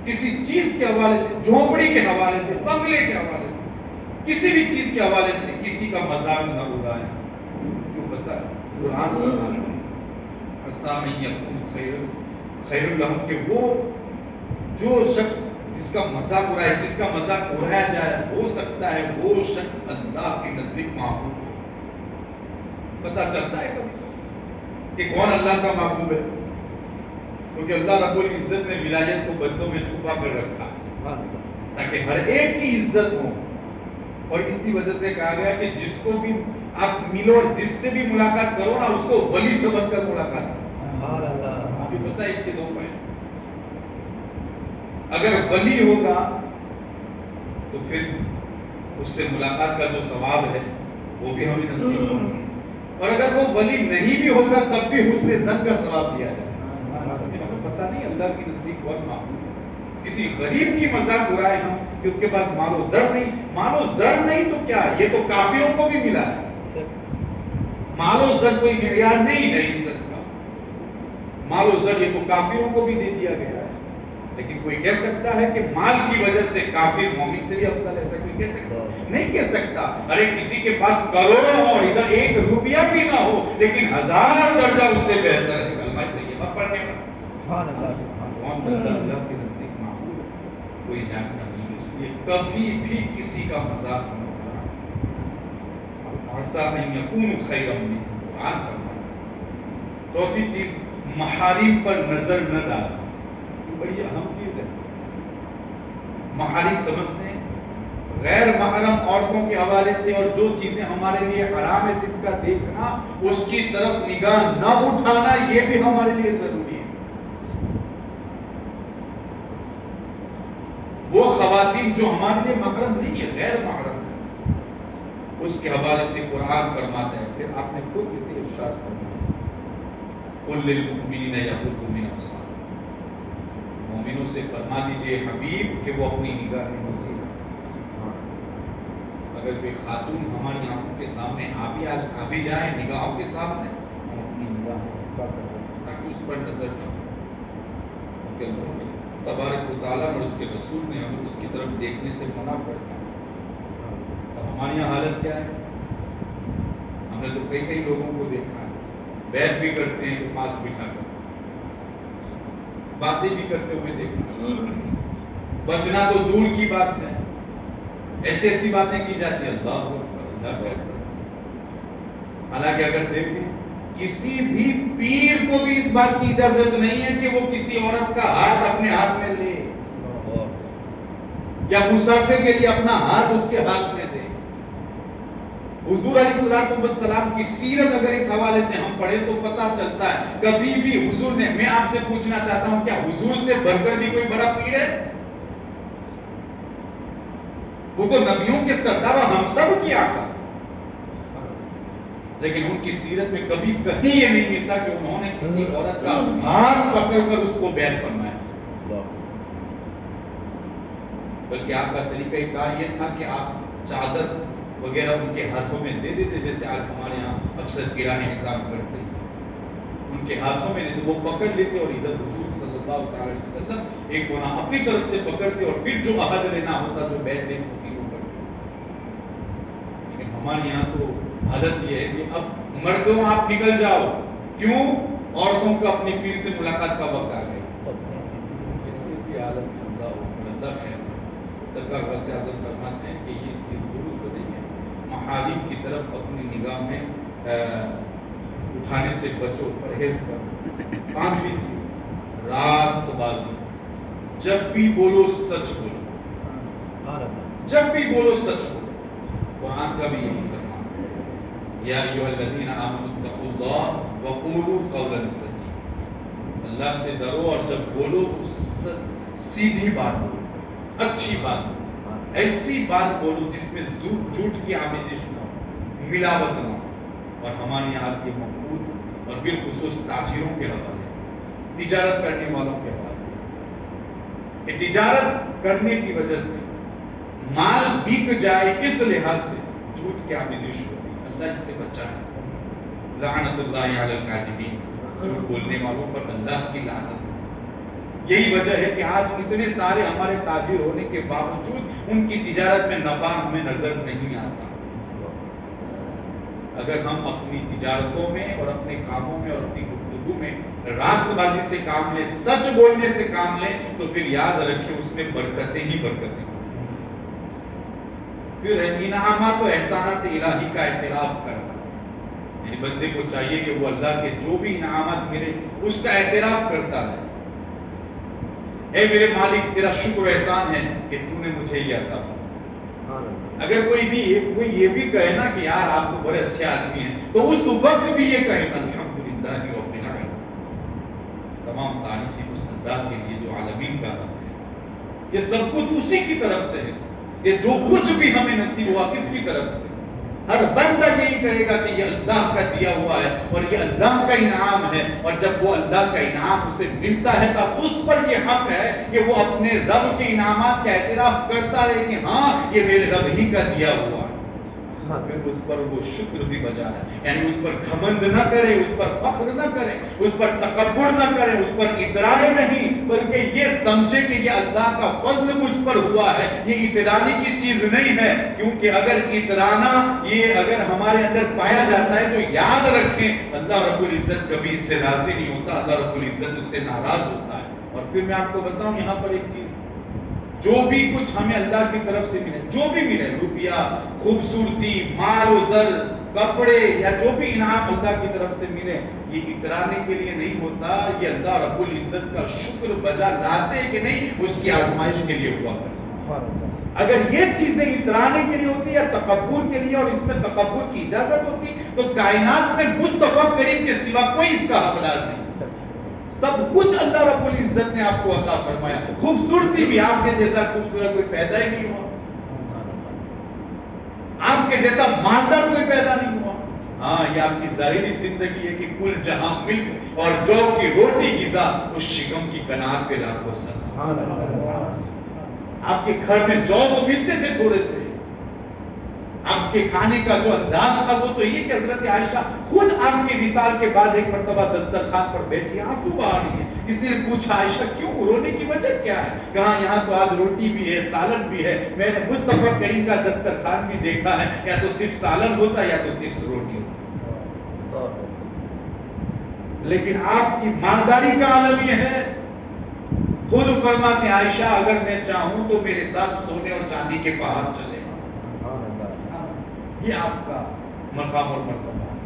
کسی چیز کے حوالے سے, جھونپڑی کے حوالے سے, بنگلے کے حوالے سے, کسی بھی چیز کے حوالے سے کسی کا مذاق نہ اڑائے. کیوں پتہ ہے قرآن عسى ان يكون خیر لهم کہ وہ جو شخص جس کا مذاق اڑائے, جس کا مذاق اڑایا جائے, ہو سکتا ہے وہ شخص اللہ کے نزدیک محبوب ہو. پتہ چلتا ہے کبھی کہ کون اللہ کا محبوب ہے؟ کیونکہ اللہ رب العزت نے ولایت کو بندوں میں چھپا کر رکھا تاکہ ہر ایک کی عزت ہو. اور اسی وجہ سے کہا گیا کہ جس کو بھی آپ ملو, جس سے بھی ملاقات کرو نا, اس کو ولی سمجھ کر ملاقات کرو. آپ کو پتہ ہے اس کے دو پوائنٹ. اگر ولی ہوگا تو پھر اس سے ملاقات کا جو ثواب ہے وہ بھی ہمیں نصیب ہوگا, اور اگر وہ ولی نہیں بھی ہوگا تب بھی حسن ظن کا ثواب دیا جائے. ہمیں پتہ نہیں اللہ کی نزدیک بہت معقول ہے. کسی غریب کی مذاق اڑائے ہم کہ اس کے پاس مال و زر نہیں. مال و زر نہیں تو کیا, یہ تو کافروں کو بھی ملا ہے. مال و زر کوئی معیار نہیں ہے عزت کا. مال و زر یہ تو کافروں کو بھی دے دیا گیا ہے. لیکن کوئی کہہ سکتا ہے کہ مال کی وجہ سے کافر مومن سے بھی افضل ہے؟ ایسا کوئی کہہ سکتا نہیں کہہ سکتا. ارے کسی کے پاس کروڑوں ہو اور ادھر ایک روپیہ بھی نہ ہو لیکن 1000 درجہ اس سے بہتر ہے کلمہ طیبہ پڑھنے میں. کون بندہ اللہ کے نزدیک معقول ہے کوئی جانتا نہیں. اس لیے کبھی بھی کسی کا مذاق نہ اڑانا. عسى ان يكونوا خيرا منهم. قرآن فرماتا ہے. چوتھی چیز, محارم پر نظر نہ ڈالنا. بڑی اہم چیز ہے. محارم سمجھتے ہیں غیر محرم عورتوں کے حوالے سے, اور جو چیزیں ہمارے لیے حرام ہے جس کا دیکھنا, اس کی طرف نگاہ نہ اٹھانا, یہ بھی ہمارے لیے ضروری ہے. وہ خواتین جو ہمارے لیے محرم نہیں ہے, غیر محرم ہے, اس کے حوالے سے قرآن فرماتا ہے. پھر آپ نے خود اسے ارشاد فرمایا, قل للمؤمنین یغضوا من ابصارہم. مومنوں سے فرما دیجئے حبیب کہ وہ اپنی نگاہ نوازی. اگر کوئی خاتون ہماری آنکھوں کے سامنے آ بھی جائے نگاہوں کے سامنے, ہم اپنی نگاہ کو چھپا کر رکھیں تاکہ اس پر نظر نہ ہو. کیونکہ تبارک و تعالیٰ اور اس کے رسول نے ہمیں اس کی طرف دیکھنے سے منع کرنا. اور ہماری یہاں حالت کیا ہے؟ ہم نے تو کئی لوگوں کو دیکھا ہے, بیعت بھی کرتے ہیں پاس بٹھا کر, باتیں بھی کرتے ہوئے دیکھا. بچنا تو دور کی بات ہے, ایسی باتیں کی جاتی ہیں اللہ اکبر, اللہ خیر. حالانکہ اگر دیکھیں کسی بھی پیر کو بھی اس بات کی اجازت نہیں ہے کہ وہ کسی عورت کا ہاتھ اپنے ہاتھ میں لے, یا مسافے کے لیے اپنا ہاتھ اس کے ہاتھ میں دے. حضور علیہ السلام کی سیرت اگر اس حوالے سے ہم پڑھیں تو پتہ چلتا ہے کبھی بھی حضور نے, میں آپ سے پوچھنا چاہتا ہوں کیا حضور سے بڑھ کر بھی کوئی بڑا پیر ہے؟ وہ تو نبیوں کے سردار اور ہم سب کی آقا, لیکن ان کی سیرت میں کبھی کہیں یہ نہیں ملتا کہ انہوں نے کسی عورت کا ہاتھ پکڑ کر اس کو بیعت فرمایا. بلکہ آپ کا طریقہ کار یہ تھا کہ آپ چادر وغیرہ ان کے ہاتھوں میں دے دیتے, جیسے آج ہمارے یہاں اکثر کرانہ حساب کرتے ہیں, ان کے ہاتھوں میں دیتے, وہ پکڑ لیتے اور ادھر حضور صلی اللہ علیہ وسلم ایک کونا اپنی طرف سے پکڑتے اور پھر جو عہد لینا ہوتا, جو بیعت لینی ہوتی وہ کرتے. لیکن ہمارے یہاں تو عادت یہ ہے کہ اب مردوں آپ نکل جاؤ, کیوں؟ عورتوں کو اپنی پیر سے ملاقات کا وقت آ گیا. ایسی حالت میں اللہ خیر. سرکار غوث اعظم فرماتے ہیں کہ یہ چیز درست نہیں ہے، محارم کی طرف اپنی نگاہیں اٹھانے سے بچو، پرہیز کرو۔ پانچویں چیز راست بازی، جب بھی بولو سچ بولو، جب بھی بولو سچ بولو۔ قرآن کا بھی یہی فرمان ہے، یا ایھا الذین آمنوا اتقوا اللہ وقولوا قولا سدیدا، اللہ سے ڈرو اور جب بولو تو سیدھی بات بولو، اچھی بات بولو، ایسی بات بولو جس میں جھوٹ کی آمیزش نہ ہو، ملاوٹ نہ ہو۔ اور ہمارے یہاں آج کے مقبول اور بالخصوص تاجروں کے حوالے سے، تجارت کرنے والوں کے حوالے سے، کہ تجارت کرنے کی وجہ سے مال بک جائے اس لحاظ سے جھوٹ کی آمیزش ہوتی ہے، اللہ اس سے بچائے۔ لعنت اللہ علی الکاذبین، جھوٹ بولنے والوں پر اللہ کی لعنت ہے۔ یہی وجہ ہے کہ آج اتنے سارے ہمارے تاجر ہونے کے باوجود ان کی تجارت میں نفع ہمیں نظر نہیں آتا۔ اگر ہم اپنی تجارتوں میں اور اپنے کاموں میں اور اپنی گفتگو میں راست بازی سے کام لیں، سچ بولنے سے کام لیں، تو پھر یاد رکھیں اس میں برکتیں ہی برکتیں۔ پھر انعامات و احسانات الہی کا اعتراف کرنا، یعنی بندے کو چاہیے کہ وہ اللہ کے جو بھی انعامات ملے اس کا اعتراف کرتا ہے۔ اے میرے مالک، تیرا شکر و احسان ہے کہ تو نے مجھے یہ عطا کیا۔ اگر کوئی یہ بھی کہے نا کہ یار آپ تو بڑے اچھے آدمی ہیں، تو اس وقت بھی یہ کہے الحمدللہ رب العالمین، تمام تعریفیں اس اللہ کے لیے جو عالمین کا رب ہے۔ یہ سب کچھ اسی کی طرف سے ہے، یہ جو کچھ بھی ہمیں نصیب ہوا کس کی طرف سے؟ ہر بندہ یہی کہے گا کہ یہ اللہ کا دیا ہوا ہے اور یہ اللہ کا انعام ہے، اور جب وہ اللہ کا انعام اسے ملتا ہے تو اس پر یہ حق ہے کہ وہ اپنے رب کے انعامات کا اعتراف کرتا ہے کہ ہاں یہ میرے رب ہی کا دیا ہوا ہے، پھر اس پر وہ شکر بھی بجا ہے، یعنی اس پر گھمنڈ نہ کرے، اس پر فخر نہ کرے، اس پر تکبر نہ کرے، اس پر اترائے نہیں، بلکہ یہ سمجھے کہ یہ اللہ کا فضل مجھ پر ہوا ہے، یہ اترانے کی چیز نہیں ہے۔ کیونکہ اگر اترانا یہ اگر ہمارے اندر پایا جاتا ہے تو یاد رکھیں اللہ رب العزت کبھی اس سے راضی نہیں ہوتا، اللہ رب العزت اس سے ناراض ہوتا ہے۔ اور پھر میں آپ کو بتاؤں یہاں پر ایک چیز، جو بھی کچھ ہمیں اللہ کی طرف سے ملے، جو بھی ملے، روپیہ، خوبصورتی، مال و زر، کپڑے، یا جو بھی انعام اللہ کی طرف سے ملے، یہ اترانے کے لیے نہیں ہوتا، یہ اللہ رب العزت کا شکر بجا لاتے کہ نہیں اس کی آزمائش کے لیے ہوا کرتا۔ اگر یہ چیزیں اترانے کے لیے ہوتی یا تکبر کے لیے، اور اس میں تکبر کی اجازت ہوتی، تو کائنات میں مصطفیٰ کریم کے سوا کوئی اس کا حقدار نہیں۔ سب کچھ اللہ رب العزت نے آپ کو عطا فرمایا، خوبصورتی بھی آپ کے جیسا خوبصورت کوئی پیدا ہی نہیں ہوا، آپ کے جیسا مالدار کوئی پیدا نہیں ہوا۔ ہاں یہ آپ کی ظاہری زندگی ہے کہ کل جہاں ملک اور جو کی روٹی غذا، اس شکم کی قناعت پہ لاکھوں سلام۔ آپ کے گھر میں جو تو ملتے تھے تھوڑے سے، آپ کے کھانے کا جو انداز تھا وہ تو یہ کہ حضرت عائشہ خود آپ کے وصال کے بعد ایک مرتبہ دسترخوان پر بیٹھی، آنسو بہا رہی ہے۔ کسی نے پوچھا عائشہ کیوں، رونے کی وجہ کیا ہے؟ کہا یہاں تو آج روٹی بھی ہے، سالن بھی ہے، میں نے مصطفیٰ کریم کا دسترخوان بھی دیکھا ہے، یا تو صرف سالن ہوتا یا تو صرف روٹی ہوتا۔ لیکن آپ کی مالداری کا عالم یہ ہے، خود فرماتے ہیں عائشہ اگر میں چاہوں تو میرے ساتھ سونے اور چاندی کے پہاڑ چلے، یہ آپ کا مقام اور مرتبہ ہے۔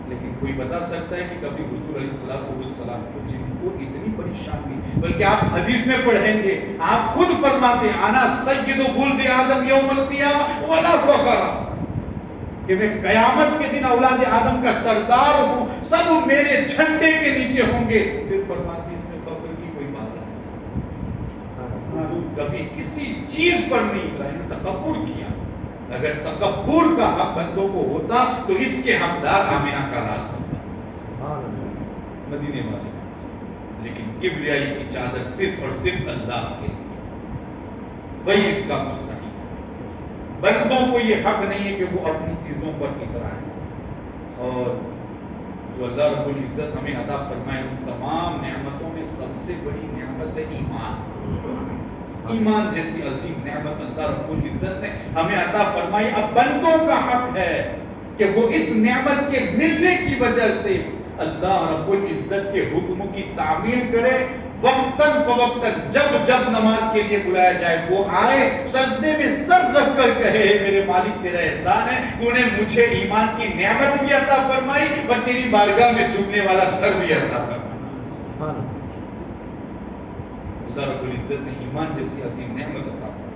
لیکن کوئی بتا سکتا ہے کہ کبھی حضور علیہ السلام کو جن کو اتنی پریشانی، بلکہ آپ حدیث میں پڑھیں گے آپ خود فرماتے ہیں انا سید ولد آدم یوم القیامہ ولا فخر، کہ میں قیامت کے دن اولاد آدم کا سردار ہوں، سب میرے جھنڈے کے نیچے ہوں گے۔ پھر فرماتے ہیں اس میں فخر کی کوئی بات نہیں، کبھی کسی چیز پر نہیں اترا، تکبر کیا۔ اگر تکبر کا حق بندوں کو ہوتا تو اس کے حقدار آمنہ کا لال ہوتا، مدینے والے۔ لیکن کبریائی کی چادر صرف اور صرف اللہ کے لیے، وہی اس کا مستحق ہے۔ بندوں کو یہ حق نہیں ہے کہ وہ اپنی چیزوں پر اترائیں۔ اور جو اللہ رب العزت ہمیں عطا فرمائے ان تمام نعمتوں میں سب سے بڑی نعمت ہے ایمان۔ ایمان جیسی عظیم نعمت اللہ رب العزت نے ہمیں عطا فرمائی۔ اب بندوں کا حق ہے کہ وہ اس نعمت کے ملنے کی وجہ سے اللہ رب العزت کے حکم کی تعمیل کرے، وقتاً فوقتاً جب جب نماز کے لیے بلایا جائے وہ آئے, سجدے میں سر رکھ کر کہے میرے مالک تیرا احسان ہے, تو نے مجھے ایمان کی نعمت بھی عطا فرمائی اور تیری بارگاہ میں جھکنے والا سر بھی عطا فرمایا. اللہ رب العزت نے ایمان جیسی عظیم نعمت عطا فرمائی.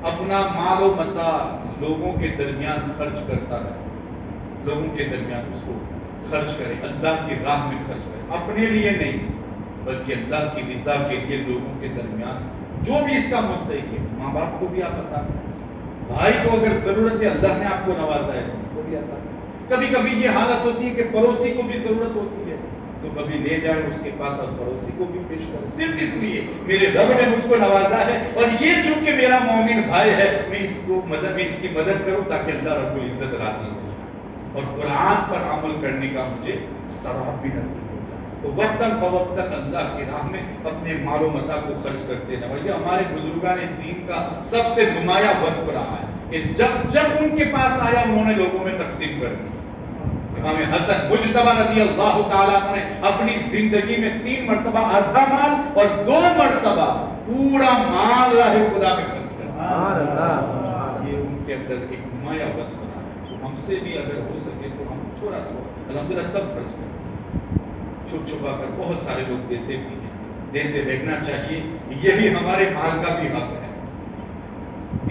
اپنا مال و متاع لوگوں کے درمیان خرچ کرتا رہے, لوگوں کے درمیان اس کو خرچ کرے, اللہ کی راہ میں خرچ کرے, اپنے لیے نہیں بلکہ اللہ کی رضا کے لیے لوگوں کے درمیان. جو بھی اس کا مستحق ہے, ماں باپ کو بھی آپ عطا کریں, بھائی کو اگر ضرورت ہے اللہ نے آپ کو نوازا ہے ان کو بھی عطا کریں. کبھی کبھی یہ حالت ہوتی ہے کہ پڑوسی کو بھی ضرورت ہوتی ہے تو کبھی لے جائیں اس کے پاس اور پڑوسی کو بھی پیش کریں, صرف اس لیے میرے رب نے مجھ کو نوازا ہے اور یہ چونکہ میرا مومن بھائی ہے میں اس کی مدد کروں تاکہ اللہ رب العزت راضی ہو جائے اور قرآن پر عمل کرنے کا مجھے ثواب بھی نصیب ہو جائے. تو وقتاً فوقتاً اللہ کی راہ میں اپنے مال و متاع کو خرچ کرتے رہے. اور یہ ہمارے بزرگان دین کا سب سے نمایاں وصف رہا ہے کہ جب جب ان کے پاس آیا انہوں نے لوگوں میں تقسیم کر دی. امام حسن مجتبی رضی اللہ تعالیٰ نے اپنی زندگی میں 3 مرتبہ آدھا مال اور 2 مرتبہ پورا مال راہ خدا میں خرچ کر. یہ ان کے اندر ایک نمایاں وصف رہا ہے. تو ہم سے بھی اگر ہو سکے تو ہم تھوڑا الحمدللہ سب خرچ کریں, چھپ چھپا کر. بہت سارے لوگ دیتے بھی ہیں, دیتے رہنا چاہیے, یہی ہمارے مال کا بھی حق ہے.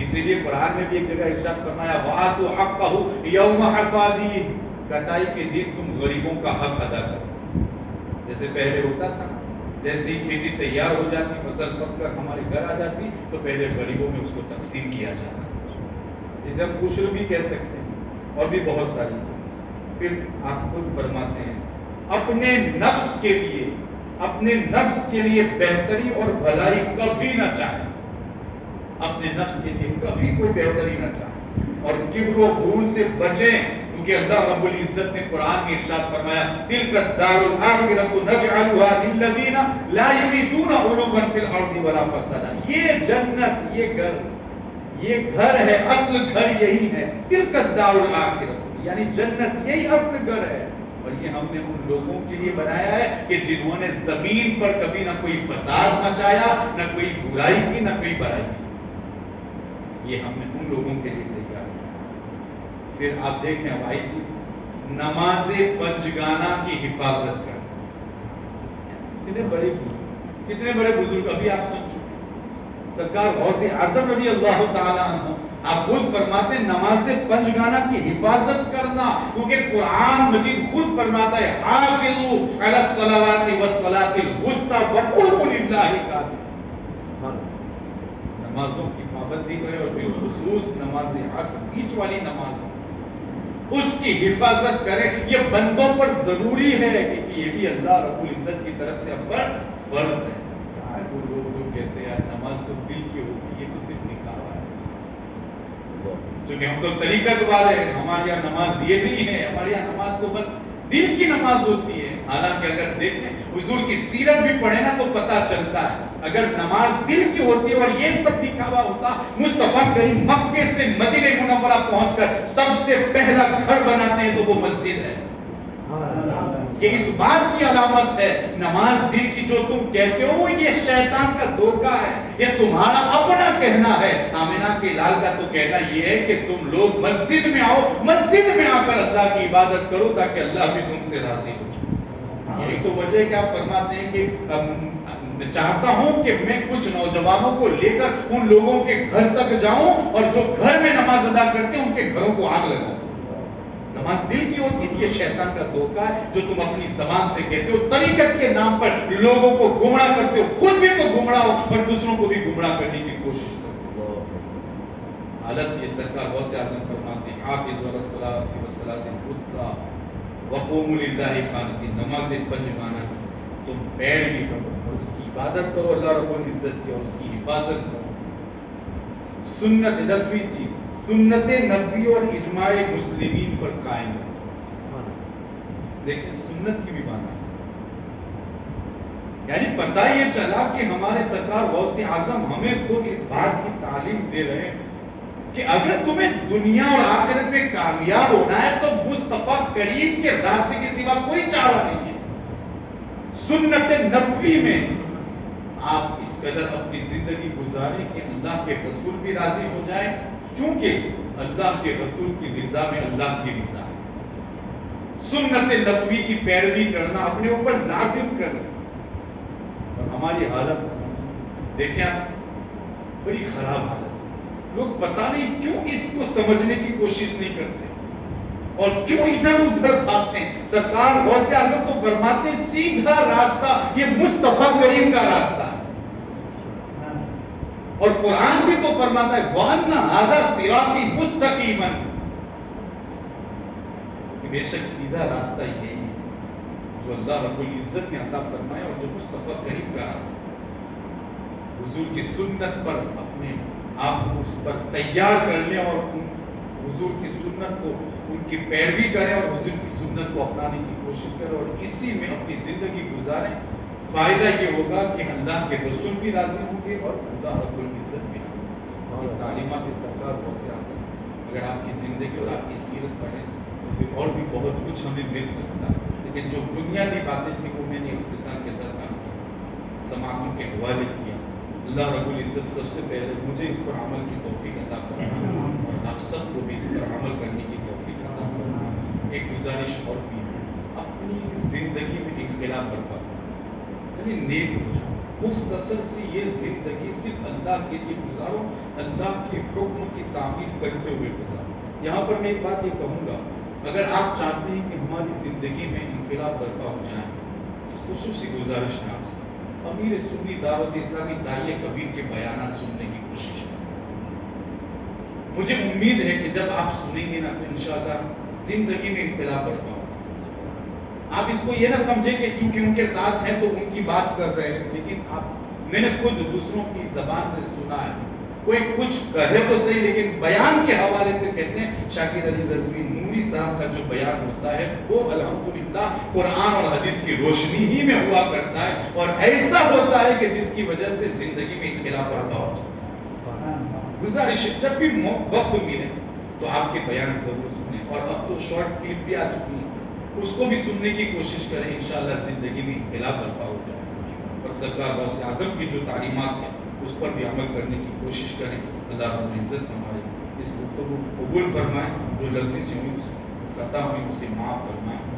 اسی لیے قرآن میں بھی ایک جگہ ارشاد فرمایا وَآتُوا حَقَّهُ يَوْمَ حَصَادِهِ, کٹائی کے دن تم غریبوں کا حق ادا کرو. جیسے پہلے ہوتا تھا, جیسے ہی کھیتی تیار ہو جاتی, فصل پک کر ہمارے گھر آ جاتی تو پہلے غریبوں میں اس کو تقسیم کیا جاتا, جسے ہم خوشرو بھی کہہ سکتے ہیں اور بھی بہت ساری چیزیں. پھر آپ خود فرماتے ہیں اپنے نفس کے لیے بہتری اور بھلائی کبھی نہ چاہیں, اپنے نفس کے لیے کبھی کوئی بہتری نہ چاہیں اور کبر و غرور سے بچیں, کیونکہ اللہ رب العزت نے قرآن میں ارشاد فرمایا تلک الدار الآخرۃ نجعلها للذین لا یریدون علوا فی الارض ولا فسادا. یہ جنت, یہ گھر ہے, اصل گھر یہی ہے. تلک الدار الآخرۃ یعنی جنت یہی اصل گھر ہے, اور یہ ہم نے ان لوگوں کے لیے بنایا ہے کہ جنہوں نے زمین پر کبھی نہ کوئی فساد مچایا, نہ کوئی برائی کی, نہ کوئی بڑائی کی. یہ ہم نے ان لوگوں کے لیے تیار کیا. پھر آپ دیکھیں بھائی چیز, نماز پنجگانہ کی حفاظت کر. کتنے بڑے بزرگ ابھی آپ سن چکے. سرکار غوث اعظم رضی اللہ تعالیٰ عنہ آپ خود فرماتے ہیں نماز پنجگانہ کی حفاظت کرنا, کیونکہ قرآن مجید خود فرماتا ہے حافظوا علی الصلوات والصلاة الوسطى وقوموا للہ قانتین. نمازوں کی پابندی کرے اور بالخصوص نماز عصر, بیچ والی نماز, اس کی حفاظت کرے. یہ بندوں پر ضروری ہے کہ یہ بھی اللہ رب العزت کی طرف سے ہم پر فرض ہے. وہ لوگ جو کہتے ہیں یار نماز تو دل کی ہوتی ہے, تو صرف نکاح ہے, چونکہ ہم تو طریقت والے ہیں, ہمارے یہاں نماز یہ نہیں ہے, ہمارے یہاں نماز تو بس دل کی نماز ہوتی ہے. حالانکہ اگر دیکھیں حضور کی سیرت بھی پڑھیں نا تو پتہ چلتا ہے اگر نماز دل کی ہوتی ہے اور یہ سب دکھاوا ہوتا, مصطفیٰ کریم مکے سے مدینہ منورہ پہنچ کر سب سے پہلا گھر بناتے ہیں تو وہ مسجد ہے. یہ اس بات کی علامت ہے نماز دل کی جو تم کہتے ہو یہ شیطان کا دھوکہ ہے, یہ تمہارا اپنا کہنا ہے. آمنہ کے لال کا تو کہنا یہ ہے کہ تم لوگ مسجد میں آؤ, مسجد میں آ کر اللہ کی عبادت کرو تاکہ اللہ بھی تم سے راضی ہو. یہی تو وجہ ہے کہ آپ فرماتے ہیں کہ میں چاہتا ہوں کہ میں کچھ نوجوانوں کو لے کر ان لوگوں کے گھر تک جاؤں اور جو گھر میں نماز ادا کرتے ہیں ان کے گھروں کو آگ لگاؤں. نماز دل کی ہوتی ہے, یہ شیطان کا دھوکہ ہے جو تم اپنی زبان سے کہتے ہو, طریقت کے نام پر لوگوں کو گمراہ کرتے ہو, خود بھی تو گمراہ ہو اور دوسروں کو بھی گمراہ کرنے کی کوشش کرتے ہو. حالت یہ سرکار غوث اعظم فرماتے ہیں حافظوا علی الصلوات والصلاة الوسطى وقوموا للہ قانتین. نماز پنجگانہ تم بیٹھ بھی کرو اور اس کی عبادت کرو اللہ رب العزت کی, اور اس کی حفاظت کرو. سنت 10ویں چیز, سنت نبی اور اجماع مسلمین پر قائم ہے. دیکھیں سنت کی بھی بات ہے, یعنی پتہ یہ چلا کہ ہمارے سرکار غوث اعظم ہمیں خود اس بات کی تعلیم دے رہے ہیں کہ اگر تمہیں دنیا اور آخرت میں کامیاب ہونا ہے تو مصطفیٰ کریم کے راستے کے سوا کوئی چارہ نہیں ہے. سنت نبوی میں آپ اس قدر اپنی زندگی گزاریں کہ اللہ کے رسول بھی راضی ہو جائے، چونکہ اللہ کے رسول کی رضا میں اللہ کی رضا ہے۔ سنت نبوی کی پیروی کرنا، اپنے اوپر لازم کرنا۔ اور ہماری حالت دیکھیں آپ، بڑی خراب حالت، لوگ پتہ نہیں کیوں اس کو سمجھنے کی کوشش نہیں کرتے اور کیوں ادھر ادھر بھاگتے ہیں۔ سرکار غوث اعظم تو فرماتے ہیں سیدھا راستہ یہ مصطفیٰ کریم کا راستہ ہے، اور قرآن بھی تو فرماتا ہے وَأَنَّ هَذَا صِرَاطِي مُسْتَقِيمًا، کہ بے شک سیدھا راستہ یہی ہے جو اللہ رب العزت نے عطا فرمایا اور جو مصطفیٰ کریم کا راستہ ہے۔ حضور کی سنت پر اپنے آپ کو اس پر تیار کر لیں اور حضور کی سنت کو، ان کی پیروی کریں اور حضور کی سنت کو اپنانے کی کوشش کریں اور اسی میں اپنی زندگی گزاریں۔ فائدہ یہ ہوگا کہ اللہ کے رسول بھی راضی ہوں گے اور اللہ رب العزت بھی راضی ہوں گے۔ تعلیمات سرکار غوث اعظم، اگر آپ کی زندگی اور آپ کی سیرت پڑھیں تو پھر اور بھی بہت کچھ ہمیں مل سکتا ہے، لیکن جو بنیادی باتیں تھیں وہ میں نے اختصار کے ساتھ آپ کو سماعتوں کے حوالے کیا۔ اللہ رب العزت سب سے پہلے مجھے اس پر عمل کی توفیق عطا فرمائے اور آپ سب کو بھی اس پر عمل کرنے کی توفیق عطا فرمائے۔ ایک گزارش اور بھی ہے، اپنی زندگی میں انقلاب برپا کرو، یعنی نیک ہو جاؤ۔ مختصر سی یہ زندگی صرف اللہ کے لیے گزارو، اللہ کے حکم کی تعمیل کرتے ہوئے گزارو۔ یہاں پر میں ایک بات یہ کہوں گا، اگر آپ چاہتے ہیں کہ ہماری زندگی میں انقلاب برپا ہو جائے، خصوصی گزارش ہے آپ سے، امیر سنی دعوت اسلامی داعیہ کبیر کے بیانات سننے کی کوشش کریں۔ مجھے امید ہے کہ جب آپ سنیں گے نا تو انشاءاللہ زندگی میں انقلاب برپا ہوگا۔ آپ اس کو یہ نہ سمجھیں کہ چونکہ ان کے ساتھ ہیں تو ان کی بات کر رہے ہیں، لیکن میں نے خود دوسروں کی زبان سے سنا ہے، کوئی کچھ کہے تو صحیح لیکن بیان کے حوالے سے کہتے ہیں شاکر علی رضوی نوری صاحب کا جو بیان ہوتا ہے وہ الحمدللہ قرآن اور حدیث کی روشنی ہی میں ہوا کرتا ہے اور ایسا ہوتا ہے کہ جس کی وجہ سے زندگی میں انقلاب برپا ہو جاتا ہے۔ گزارش جب بھی وقت ملے تو آپ کے بیان ضرور سنیں، اور اب تو شارٹ کلپ بھی آ چکی ہیں، اس کو بھی سننے کی کوشش کریں، انشاءاللہ زندگی میں انقلاب برپا ہو جائے اور سرکار غوث اعظم کی جو تعلیمات ہیں اس پر بھی عمل کرنے کی کوشش کریں۔ اللہ رب العزت ہمارے اس گفتگو کو قبول فرمائے، جو لفظی سے ہوئی خطا ہوئی اسے معاف فرمائے۔